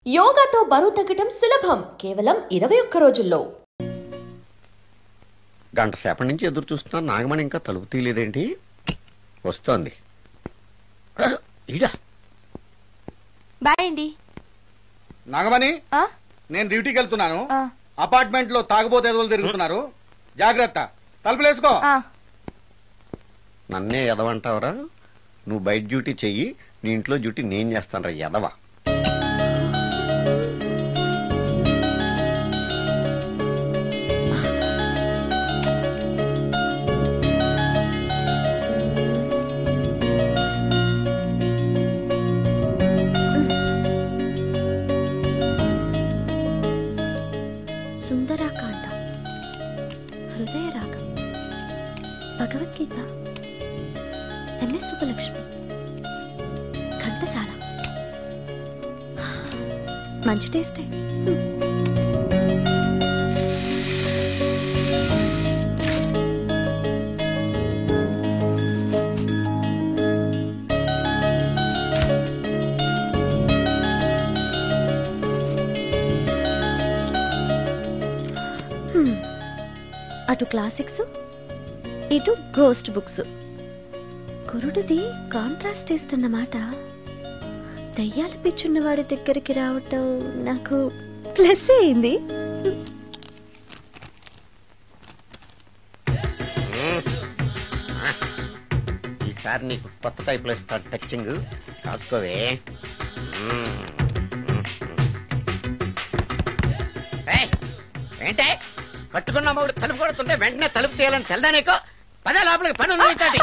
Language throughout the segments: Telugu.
యోగాతో బరువు తగ్గటం సులభం కేవలం 21 రోజుల్లో. గంట సేపటి నుంచి ఎదురు చూస్తున్నా నాగమణి ఇంకా తలుపు తీయలేదేంటి? వస్తోంది. బాయ్ అండి. నాగమణి, నేను డ్యూటీకి వెళ్తున్నాను. అపార్ట్మెంట్ లో తాగుబోతు ఎదవలు తిరుగుతున్నారు, జాగ్రత్త. తలుపులేసుకో. నన్నే ఎదవంటావరా? నువ్వు బయట డ్యూటీ చెయ్యి, నీ ఇంట్లో డ్యూటీ నేను చేస్తాను రా ఎదవా. సుందరాకాండ, హృదయ రాగం, భగవద్గీత, ఎంఎస్ సుబ్బలక్ష్మి, ఘంటసాల. మంచి టేస్టే. అటు క్లాసిక్స్, ఇటు గోస్ట్ బుక్స్. కురుడిది కాంట్రాస్ట్ టేస్ట్ అన్నమాట. దయ్యాలు పిచ్చున్న వాడి దగ్గరికి రావటం నాకు ప్లస్ అయింది. ఈసారి నీకు కొత్త టైప్ లో ఇస్తాడు టచింగ్, రాసుకోవే. ఏంటే కట్టుకున్న మూడు తలుపు కొడుతుంటే వెంటనే తలుపు తీయాలని తెల్దా నీకు? పదే లోపలికి పని ఉంది.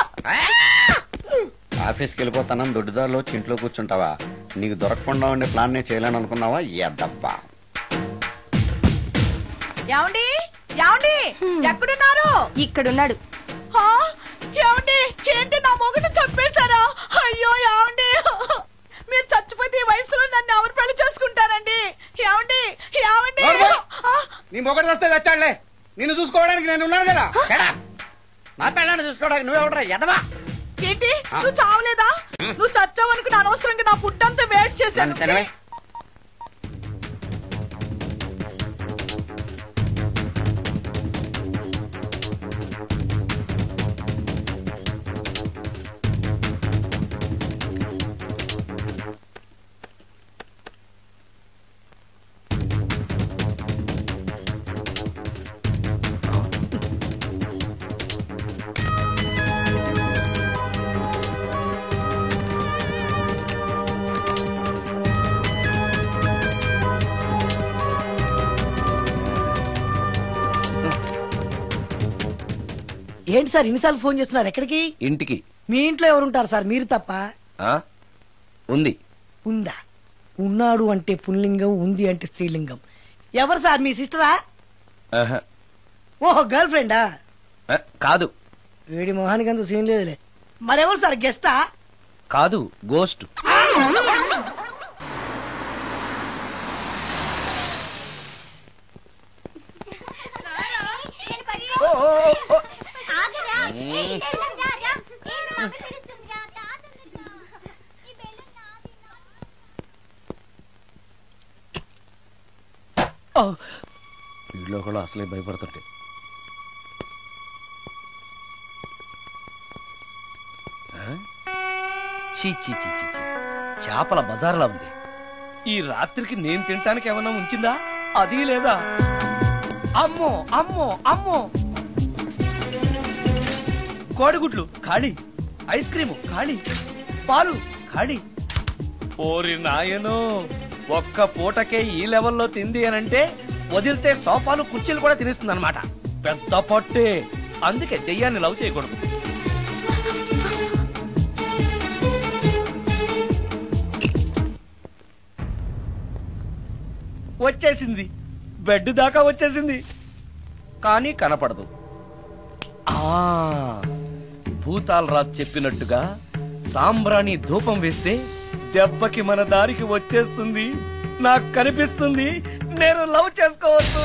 ఆఫీస్కి వెళ్ళిపోతానని దొడ్డిదారిలో ఇంట్లో కూర్చుంటావా? నీకు దొరకకుండా ఉండే ప్లాన్ నే చేయాలని అనుకున్నావా? ఎద్దబ్బా. ఏమండి ఏమండి, ఎక్కడున్నారు? ఇక్కడున్నాడు. ఏమండి, ఏంటి నా మొగుడు చంపేశారా? అయ్యో ఏమండి, మీరు చచ్చిపోతే ఈ వయసులో నన్ను ఎవరు పెళ్లి చేసుకుంటారండి? ఏమండి ఏమండి. నీ మొగడు వస్తే వచ్చాడులే, నిన్ను చూసుకోవడానికి నేను ఉన్నాను కదా. నా పిల్లని చూసుకోవడానికి నువ్వెవడరా ఎదవా? ఏంటి, నువ్వు చావలేదా? నువ్వు చచ్చావనుకుని అనవసరంగా నా ఫుడ్ అంతా వేట్ చేశాను. ఏంటి సార్ ఇన్నిసార్లు ఫోన్ చేస్తున్నారు? ఎక్కడికి? ఇంటికి. మీ ఇంట్లో ఎవరుంటారు సార్, మీరు తప్ప? ఉంది. ఉందా? ఉన్నాడు అంటే పుల్లింగం, ఉంది అంటే స్త్రీలింగం. ఎవరు సార్, మీ సిస్టరా? ఓహో, గర్ల్ ఫ్రెండా? కాదు. వేడి మొహానికి అంత సీన్ లేదులే. మరెవరు సార్, గెస్టా? కాదు, గోస్ట్. వీళ్ళు కూడా అసలే భయపడుతుంటే. చేపల బజార్లా ఉంది. ఈ రాత్రికి నేను తినటానికి ఏమన్నా ఉంచిందా? అది లేదా? అమ్మో అమ్మో అమ్మో! కోడిగుడ్లు ఖాళీ, ఐస్ క్రీము ఖాళీ, పాలు ఖాళీ. ఓరి నాయనో, ఒక్క పూటకే ఈ లెవెల్లో తింది అనంటే వదిలితే సోఫాలు కుర్చీలు కూడా తినేస్తుంది అనమాట. పెద్ద పట్టే. అందుకే దెయ్యాన్ని లవ్ చేయకూడదు. వచ్చేసింది, బెడ్ దాకా వచ్చేసింది, కానీ కనపడదు. భూతాలరాజు చెప్పినట్టుగా సాంబ్రాణి ధూపం వేస్తే దెబ్బకి మన దారికి వచ్చేస్తుంది. నాకు కనిపిస్తుంది, నేను లవ్ చేసుకోవచ్చు.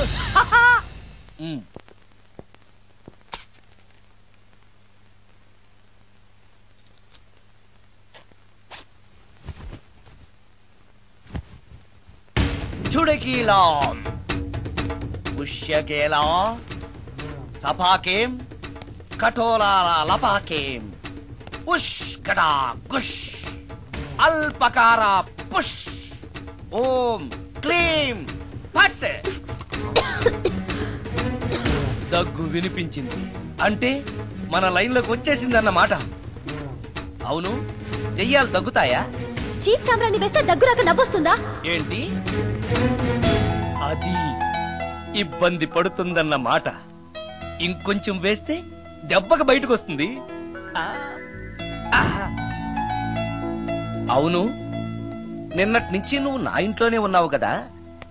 చుడకీలాం పుష్యకేలా సపాకేం కఠోలాల లపాకేం పుష్కటా కుష్ అల్పకార పుష్ ఓం క్లీం ఫట్. దగ్గు వినిపించింది అంటే మన లైన్లోకి వచ్చేసిందన్నమాట. అవును, దెయ్యాలు దగ్గుతాయా? చీప్ సాంబ్రాన్ని వేస్తే దగ్గు రాక నవ్వొస్తుందా? ఏంటి అది ఇబ్బంది పడుతుందన్న మాట. ఇంకొంచెం వేస్తే దెబ్బకి బయటకు వస్తుంది. అవును, నిన్నటి నుంచి నువ్వు నా ఇంట్లోనే ఉన్నావు కదా.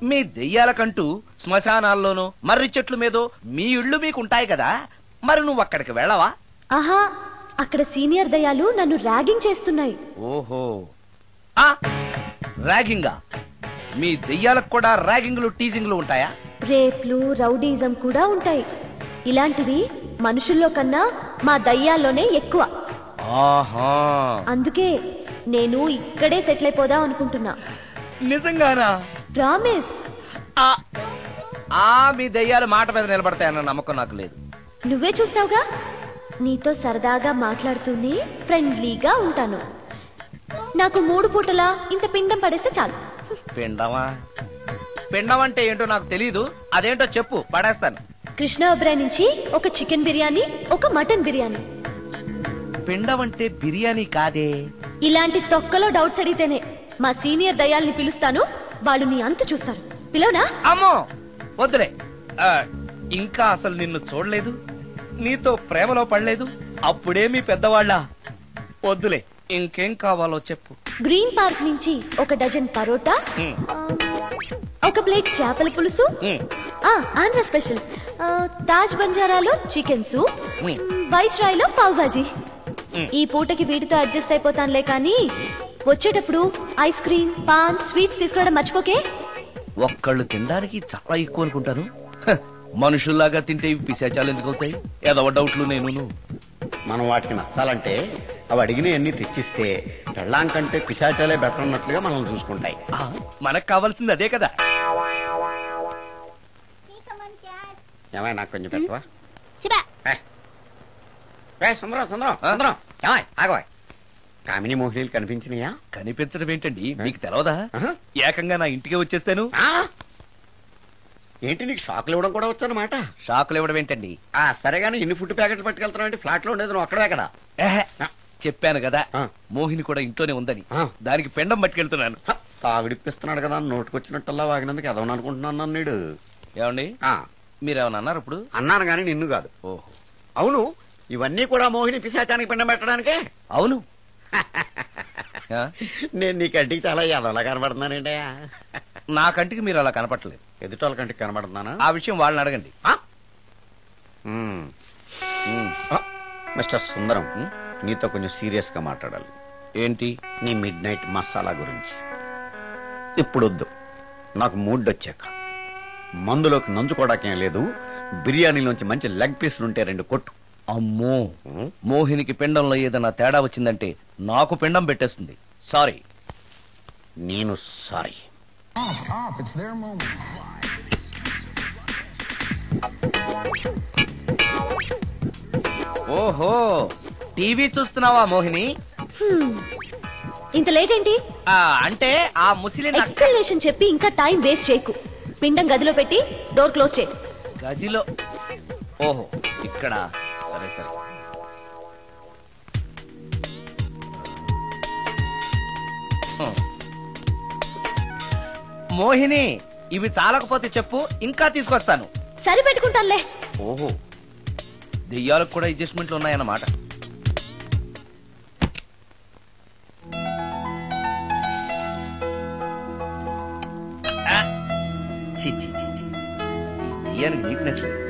మీ దెయ్యాలకంటూ శ్మశానాల్లోనూ మర్రి చెట్ల మీదో మీ ఇళ్ళు మీకుంటాయి కదా, మరి నువ్వు అక్కడికి వెళ్ళవా? ఆహా, అక్కడ సీనియర్ దయాలు నన్ను ర్యాగింగ్ చేస్తున్నాయి. ఓహో, ర్యాగింగా? మీ దెయ్యాలకు కూడా ర్యాగింగ్లు టీజింగ్లు ఉంటాయా? రేప్లు, రౌడీజం కూడా ఉంటాయి. ఇలాంటివి మనుషుల్లో కన్నా మా దయ్యాల్లోనే ఎక్కువ. ఆహా, అందుకే నేను ఇక్కడే సెటిల్ అయిపోదాం అనుకుంటున్నా. నిజంగానా? ప్రామిస్. మీ దెయ్యాలు మాట మీద నిలబడతాయన్న నమ్మకం నాకు లేదు. నువ్వే చూస్తావుగా, నీతో సరదాగా మాట్లాడుతూనే ఫ్రెండ్లీగా ఉంటాను. నాకు 3 పూటలా ఇంత పిండం పడేస్తే చాలు. పిండమా? పిండం అంటే ఏంటో నాకు తెలీదు, అదేంటో చెప్పు, పడేస్తాను. కృష్ణ ఒబ్రాయ్ నుంచి ఒక చికెన్ బిర్యానీ, ఒక మటన్ బిర్యానీ. పిండం అంటే బిర్యానీ కాదే. ఇలాంటి తొక్కలో డౌట్స్ అడిగితేనే మా సీనియర్ దయాల్ని పిలుస్తాను, వాళ్ళు నీ అంతు చూస్తారు. పిలవనా? అమ్మో వద్దులే. ఇంకా అసలు నిన్ను చూడలేదు, నీతో ప్రేమలో పడలేదు, అప్పుడే మీ పెద్దవాళ్ళ. వద్దులే, ఇంకేం కావాలో చెప్పు. గ్రీన్ పార్క్ నుంచి ఒక డజన్ పరోటా, ఒక ప్లేట్ చేపల పులుసు, ఆంధ్ర స్పెషల్ తాజ్ బంజారాలో చికెన్ సూప్, వైస్ రాయ్ లో పావ్ బాజీ. ఈ పూటకి వీటితో అడ్జస్ట్ అయిపోతానులే, కానీ వచ్చేటప్పుడు ఐస్ క్రీమ్, పాన్, స్వీట్స్ తీసుకురావడం మర్చిపోకే. ఒక్కళ్ళు తినడానికి చాలా ఎక్కువ అనుకుంటాను. మనుషుల్లాగా తింటే ఇవి పిశాచాలు ఎందుకు అవుతాయి? ఏదో డౌట్లు నేను. మనం వాటికి నచ్చాలంటే అవి అడిగినవన్నీ తెచ్చిస్తే పెళ్ళాం కంటే పిశాచాలే బెటర్ అన్నట్లుగా మనల్ని చూసుకుంటాయి. మనకు కావాల్సింది అదే కదా. ఏమైనా నాకు కొంచెం పెట్టవా? సుందరం సుందరం సుందరం, ఏమాయ్ ఆగవాయ్. కామిని మోహినీలు కనిపించినాయా? కనిపించడం ఏంటండి, మీకు తెలవదా? ఏకంగా నా ఇంటికి వచ్చేస్తాను. ఏంటి, నీకు షాకులు ఇవ్వడం కూడా వచ్చానమాట? షాకులు ఇవ్వడం ఏంటండి? సరే గానీ ఇన్ని ఫుడ్ ప్యాకెట్లు పట్టుకెళ్తున్నావు అంటే ఫ్లాట్ లో ఉండేది నువ్వు అక్కడే కదా. చెప్పాను కదా, మోహిని కూడా ఇంట్లోనే ఉందని. దానికి పెండం పట్టుకెళ్తున్నాను. తాగుడిప్పిస్తున్నాడు కదా, నోటుకొచ్చినట్టల్లా వాగినందుకు ఎదవని అనుకుంటున్నాను నీడు. ఏమండి, మీరేమన్నా అన్నారు ఇప్పుడు? అన్నాను గాని నిన్ను కాదు. ఓహో, అవును, ఇవన్నీ కూడా మోహిని పిశాచానికి పిండం పెట్టడానికే? అవును. నేను నీ కంటికి చాలా ఎదవలా కనబడుతున్నానండి. నా కంటికి మీరు అలా కనపడలేదు. ఎదుటోళ్ళ కంటికి కనబడుతున్నానా? ఆ విషయం వాళ్ళని అడగండి. మిస్టర్ సుందరం, నీతో కొంచెం సీరియస్ గా మాట్లాడాలి. ఏంటి? నీ మిడ్ నైట్ మసాలా గురించి. ఇప్పుడు వద్దు, నాకు మూడ్ వచ్చాక. మందులోకి నంచుకోవడాకేం లేదు, బిర్యానీలోంచి మంచి లెగ్ పీసులుంటే 2 కొట్టు. అమ్మో, మోహినికి పిండంలో ఏదైనా తేడా వచ్చిందంటే నాకు పిండం పెట్టేస్తుంది. సారీ. నేను సారీ. ఓహో, టీవీ చూస్తున్నావా మోహిని? ఇంత లేట్ ఏంటి? అంటే ఆ ముసిలిన ఎక్స్ప్లెనేషన్ చెప్పి ఇంకా టైం వేస్ట్ చేయకు. పిండం గదిలో పెట్టి డోర్ క్లోజ్ చేయి. గదిలో? ఓహో, ఇక్కడ. సరే సరే. మోహిని, ఇవి చాలకపోతే చెప్పు, ఇంకా తీసుకొస్తాను. సరి పెట్టుకుంటానులే. ఓహో, దెయ్యాలకు కూడా అడ్జస్ట్మెంట్లు ఉన్నాయన్నమాట. దెయ్యానికి నీట్నెస్ లేదు.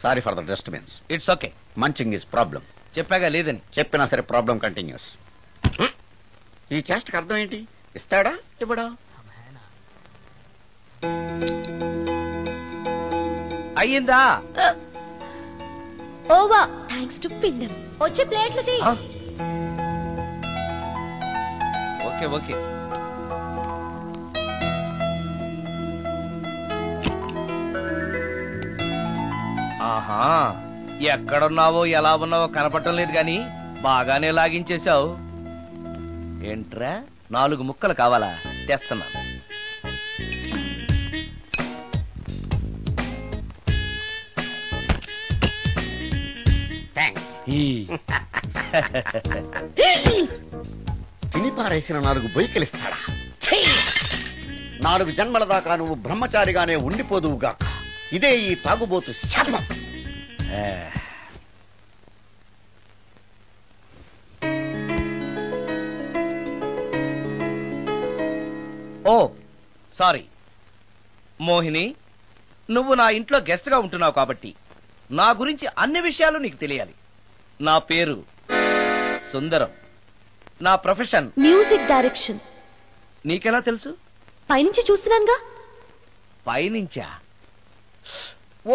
Sorry for the disturbance. It's okay. Munching is problem. చెప్పాగా లేదని. చెప్పినా సరే ప్రాబ్లం కంటిన్యూస్. ఈ చేష్టకి అర్థం ఏంటి? ఇస్తాడా ఇవ్వడా? అయ్యిందా? ఓవా థ్యాంక్స్ టు పిండం. వచ్చే ప్లేట్లు తీ. Okay okay. ఆహా, ఎక్కడున్నావో ఎలా ఉన్నావో కనపడటం లేదు గాని బాగానే లాగించేశావు. ఏంట్రా 4 ముక్కలు కావాలా? తెస్తున్నాను. తిని పారేసిన 4 బొయ్యకిలిస్తాడా? 4 జన్మల దాకా నువ్వు బ్రహ్మచారిగానే ఉండిపోదువుగాక. ఇదే ఈ తాగుబోతు శాపం. ఓ సారీ మోహిని, నువ్వు నా ఇంట్లో గెస్ట్ గా ఉంటున్నావు కాబట్టి నా గురించి అన్ని విషయాలు నీకు తెలియాలి. నా పేరు సుందరం. నా ప్రొఫెషన్ మ్యూజిక్ డైరెక్షన్. నీకెలా తెలుసు? పైనుంచి చూస్తున్నానుగా. పైనుంచా?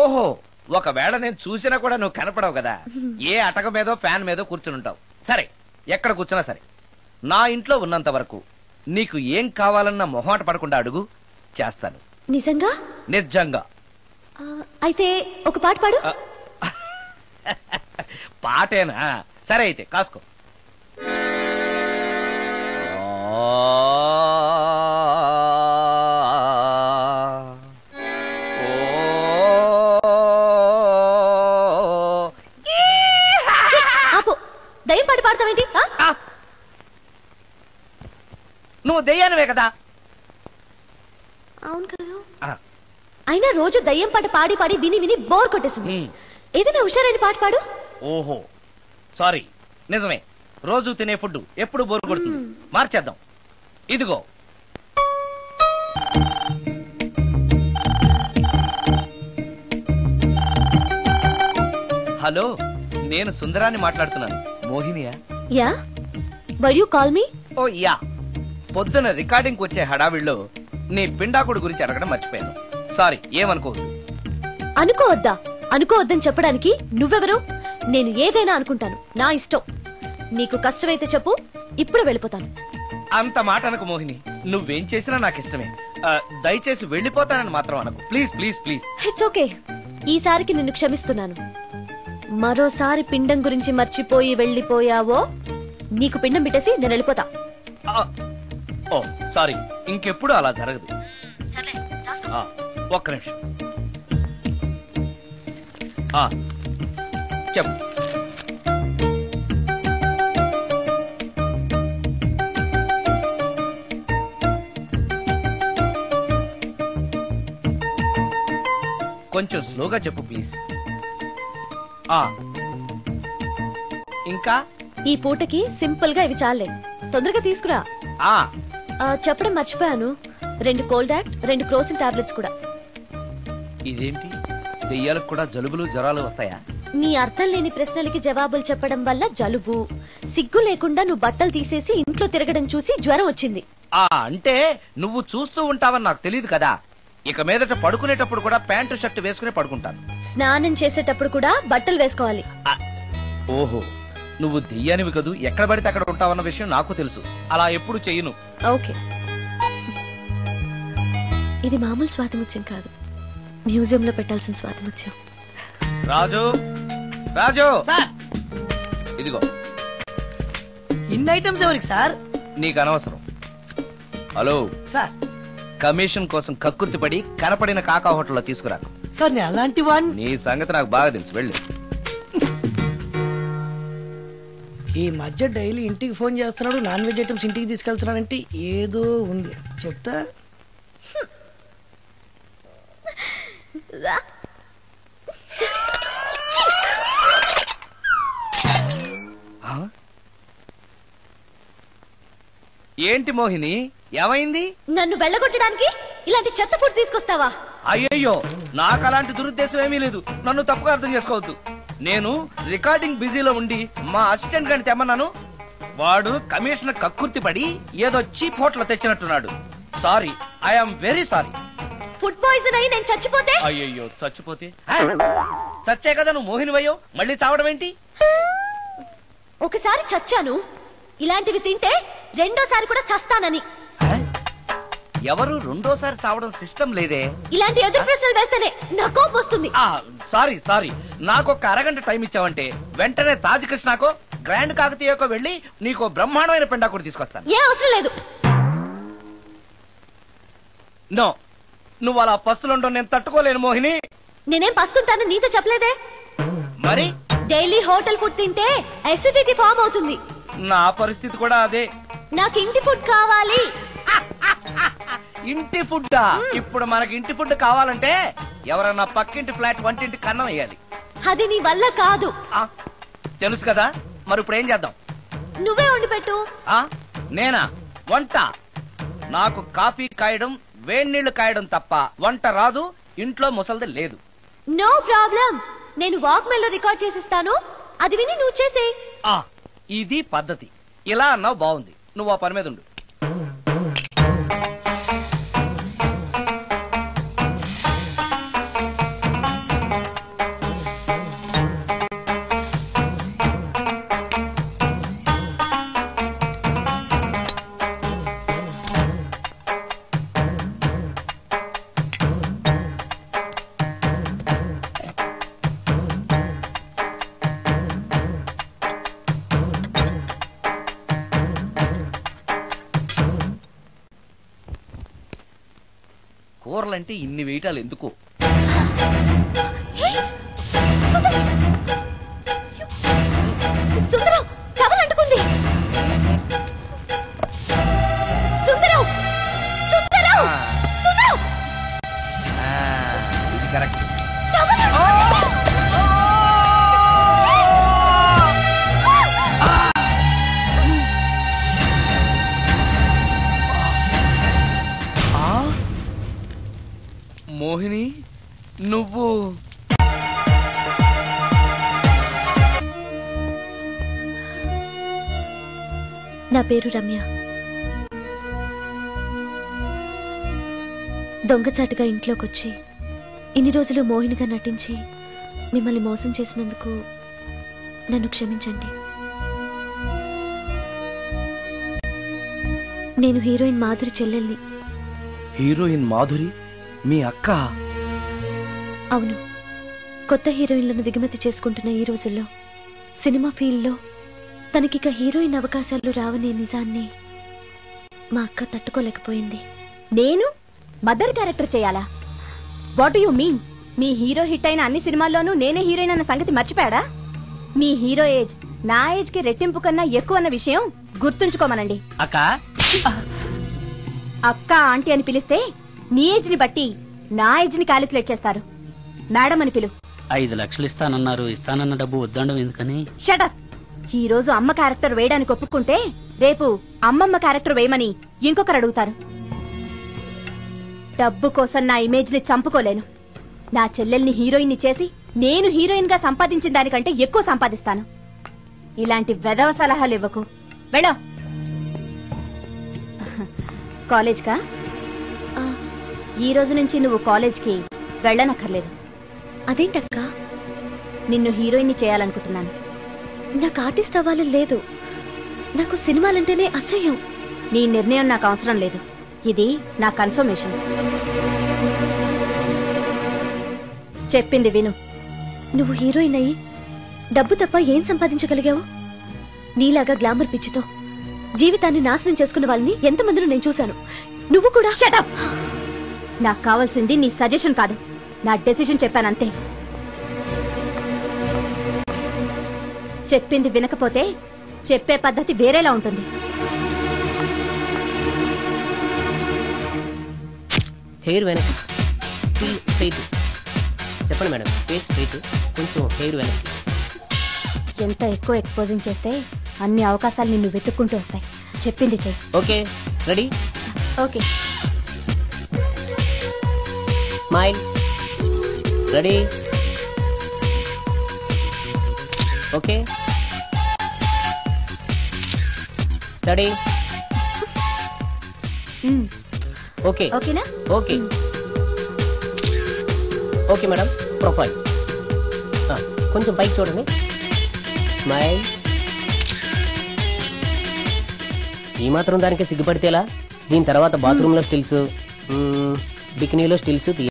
ఓహో, ఒకవేళ నేను చూసినా కూడా నువ్వు కనపడవు కదా. ఏ అటక మీదో ఫ్యాన్ మీదో కూర్చుని ఉంటావు. సరే, ఎక్కడ కూర్చున్నా సరే, నా ఇంట్లో ఉన్నంత వరకు నీకు ఏం కావాలన్న మొహాట పడకుండా అడుగు, చేస్తాను. నిజంగా? నిజంగా. అయితే ఒక పాట పాడు. పాటేనా? సరే అయితే కాసుకో. ఆపు. దయ్యం పాట పాడతావేంటి? నువ్వు దెయ్యానివే కదా. అవును కదా. అయినా రోజు దయ్యం పాట పాడి పాడి విని విని బోర్ కొట్టేసింది. ఏదైనా హుషారైన పాట పాడు. ఓహో సారీ, నిజమే. రోజు తినే ఫుడ్ ఎప్పుడు బోరు కొడుతుంది. మార్చేద్దాం. ఇదిగో, హలో, నేను సుందరాన్ని మాట్లాడుతున్నాను. మోహినియా? Yeah. Why you call me? Oh yeah. పొద్దున రికార్డింగ్ వచ్చే హడావిడిలో నీ పిండాకుడు గురించి అడగడం మర్చిపోయాను. సారీ, ఏమనుకోవద్దు. అనుకోవద్దా? అనుకోవద్దని చెప్పడానికి నువ్వెవరు? నేను ఏదైనా అనుకుంటాను, నా ఇష్టం. నీకు కష్టమైతే చెప్పు, ఇప్పుడు వెళ్ళిపోతాను. అంత మాట అనకు మోహిని. నువ్వేం చేసినా నాకు ఇష్టమే. దయచేసి వెళ్ళిపోతానని మాత్రం అనకు. Please please please. It's okay. ఈసారికి నిన్ను క్షమిస్తున్నాను. మరోసారి పిండం గురించి మర్చిపోయి వెళ్ళిపోయావో నీకు పిండం పెట్టేసి నేను వెళ్ళిపోతా. ఓ సారీ, ఇంకెప్పుడు అలా జరగదు. ఒక్క నిమిషం. చెప్పు. కొంచెం స్లోగా చెప్పు ప్లీజ్. ఇంకా ఈ పూటకి సింపుల్ గా ఇవి చాలే. తొందరగా తీసుకురా. చెప్పడం మర్చిపోయాను, 2 కోల్డ్ యాక్ట్, 2 క్రోసిన్ టాబ్లెట్స్ కూడా. ఇదేంటి, దెయ్యాలకు కూడా జలుబులు జ్వరాలు వస్తాయా? నీ అర్థం లేని ప్రశ్నలకి జవాబులు చెప్పడం వల్ల జలుబు, సిగ్గు లేకుండా నువ్వు బట్టలు తీసేసి ఇంట్లో తిరగడం చూసి జ్వరం వచ్చింది. అంటే నువ్వు చూస్తూ ఉంటావని నాకు తెలియదు కదా. ఇక మీదట పడుకునేటప్పుడు కూడా ప్యాంటు షర్ట్ వేసుకునే పడుకుంటాను. స్నానం చేసేటప్పుడు కూడా బట్టలు వేసుకోవాలి. ఓహో, నువ్వు దెయ్యానివి కదూ, ఎక్కడ పడితే అక్కడ ఉంటావన్న విషయం నాకు తెలుసు. అలా ఎప్పుడు చెయ్యను. ఓకే. ఇది మామూలు స్వాతిముత్యం కాదు, మ్యూజియం లో పెట్టాల్సిన స్వాతిముత్యం. రాజు, రాజు సార్. ఇదిగో. ఇన్ని ఐటమ్స్ ఎవరికి సార్? నీకు అనవసరం. Hello sir. కమిషన్ కోసం కక్కుర్తి పడి కనపడిన కాకా హోటల్లో తీసుకురాకు. సార్ నేను అలాంటి వాడిని. నీ సంగతి నాకు బాగా తెలుసు. వెళ్ళు. ఈ మధ్య డైలీ ఇంటికి ఫోన్ చేస్తున్నాడు, నాన్ వెజ్ ఐటమ్స్ ఇంటికి తీసుకెళ్తున్నాడంటే ఏదో ఉంది. చెప్తా. ఏంటి మోహిని, ఏమైంది? నన్ను వెళ్ళగొట్టడానికి ఇలాంటి చెత్త ఫుడ్ తీసుకొస్తావా? అయ్యయ్యో, నాకు అలాంటి దురుద్దేశం ఏమీ లేదు. నన్ను తప్పుగా అర్థం చేసుకోవద్దు. నేను రికార్డింగ్ బిజీలో ఉండి మా అసిస్టెంట్ గారిని తెమ్మన్నాను. వాడు కమిషనర్ కక్కుర్తి పడి ఏదో చీప్ హోటల్ తెచ్చినట్టున్నాడు. Sorry, I'm very sorry. Food poison అయి నేను చచ్చిపోతే? అయ్యయ్యో చచ్చిపోతే? చచ్చే కదా నువ్వు మోహినివయ్యో, మళ్ళీ చావడం ఏంటి? ఒకసారి చచ్చాను, ఇలాంటివి తింటే రెండోసారి కూడా చస్తానని. ఎవరు రెండోసారి చావడం సిస్టమ్ లేదే. ఇలాంటి ఎదురు ప్రశ్నలు వేస్తేనే నా కోపం వస్తుంది. సారీ నాకొక అరగంట టైం ఇచ్చావంటే వెంటనే తాజ్ కృష్ణకో గ్రాండ్ కాకతీయకో వెళ్ళి నీకు బ్రహ్మాండమైన పెండాకుడు తీసుకొస్తాను. ఏ అవసరం లేదు. నో, నువ్వు అలా పస్తులుండో నేను తట్టుకోలేను మోహిని. నేనేం పస్తుంటాను నీతో చెప్పలేదే. మరి డైలీ హోటల్ ఫుడ్ తింటే అసిడిటీ ఫామ్ అవుతుంది. నా పరిస్థితి కూడా అదే. నాకు ఇంటి ఫుడ్ కావాలి. ఇంటి ఫుడ్డా? ఇప్పుడు మనకి ఇంటి ఫుడ్ కావాలంటే ఎవరన్నా పక్కింటి ఫ్లాట్ వంటింటి కన్నం వేయాలి. అది నీ వల్ల కాదు. తెలుసు కదా, మరి ఇప్పుడు ఏం చేద్దాం? నువ్వే వండి పెట్టు. నేనా వంట? నాకు కాఫీ కాయడం వేడి నీళ్లు కాయడం తప్ప వంట రాదు. ఇంట్లో ముసల్ది లేదు. నో ప్రాబ్లం, నేను వాక్ మెయిల్ లో రికార్డ్ చేసిస్తాను, అది విని నువ్వు చేసే. ఇది పద్ధతి. ఇలా అన్నావు బాగుంది. నువ్వు ఆ పని మీద ఉండు. కూరలంటే ఇన్ని వేయటాలు ఎందుకు? సుందరం టవల్ అంటుకుంది. సుందరం సుందరం సుందరం ఇది కరెక్ట్. మోహిని నువ్వు నా పేరు రమ్య. దొంగచాటుగా ఇంట్లోకొచ్చి ఇన్ని రోజులు మోహినిగా నటించి మిమ్మల్ని మోసం చేసినందుకు నన్ను క్షమించండి. నేను హీరోయిన్ మాధురి చెల్లెల్ని. హీరోయిన్ మాధురి మీ అక్క? అవును. కొత్త హీరోయిన్లను దిగుమతి చేసుకుంటున్న ఈ రోజుల్లో సినిమా ఫీల్డ్లో తనకిక హీరోయిన్ అవకాశాలు రావనే నిజాన్ని మా అక్క తట్టుకోలేకపోయింది. నేను మదర్ క్యారెక్టర్ చేయాలా? What you mean? Me hero hit అయిన అన్ని సినిమాల్లోనూ నేనే హీరోయిన్ అన్న సంగతి మర్చిపోయాడా? మీ హీరో ఏజ్ నా ఏజ్ కి రెట్టింపు కన్నా ఎక్కువ అన్న విషయం గుర్తుంచుకోమనండి. అక్క అక్క ఆంటీ అని పిలిస్తే నీ ఏజ్ ని బట్టి నా ఏజ్ ని క్యాలిక్యులేట్ చేస్తారు. మేడం అని పిలు. 5 లక్షలు ఇస్తానన్నారు. ఇస్తానన్న డబ్బు వద్దండం ఎందుకని? షటప్. ఈ రోజు అమ్మ క్యారెక్టర్ వేయడానికి ఒప్పుకుంటే రేపు అమ్మమ్మ క్యారెక్టర్ వేయమని ఇంకొకరు అడుగుతారు. డబ్బు కోసం నా ఇమేజ్ ని చంపుకోలేను. నా చెల్లెల్ని హీరోయిన్ ని చేసి నేను హీరోయిన్ గా సంపాదించిన దానికంటే ఎక్కువ సంపాదిస్తాను. ఇలాంటి వెధవ సలహాలు ఇవ్వకు. వెళ్ళో. కాలేజ్ కా? ఈ రోజు నుంచి నువ్వు కాలేజ్కి వెళ్ళనక్కర్లేదు. అదేంటక్క? నిన్ను హీరోయిన్ ని చేయాలనుకుంటున్నాను. నాకు ఆర్టిస్ట్ అవ్వాలని లేదు. నాకు సినిమాలంటేనే అసహ్యం. నీ నిర్ణయం నాకు అవసరం లేదు. ఇది నా కన్ఫర్మేషన్. చెప్పింది విను. నువ్వు హీరోయిన్ అయ్యి డబ్బు తప్ప ఏం సంపాదించగలిగావు? నీలాగా గ్లామర్ పిచ్చితో జీవితాన్ని నాశనం చేసుకున్న వాళ్ళని ఎంతమందిలో నేను చూశాను. నువ్వు కూడా. షటప్. నాకు కావాల్సింది నీ సజెషన్ కాదు, నా డెసిషన్ చెప్పానంతే. చెప్పింది వినకపోతే చెప్పే పద్ధతి వేరేలా ఉంటుంది. హెయిర్ వెనక్కి స్ట్రైట్. చెప్పండి మేడం. ఫేస్ స్ట్రైట్, కొంచెం హెయిర్ వెనక్కి. ఎంత ఎక్కువ ఎక్స్పోజింగ్ చేస్తే అన్ని అవకాశాలు నిన్ను వెతుక్కుంటూ వస్తాయి. చెప్పింది చెయ్యి. Okay, ready? Okay. Smile. Ready? Okay. Study. Mm. Okay. ఓకేనా? ఓకే. ఓకే మేడం, ప్రొఫైల్ కొంచెం పైకి చూడండి. స్మైల్. ఈ మాత్రం దానికి సిగ్గుపడితేలా? దీని తర్వాత బాత్రూంలో స్టిల్స్, బికినీలో స్టిల్స్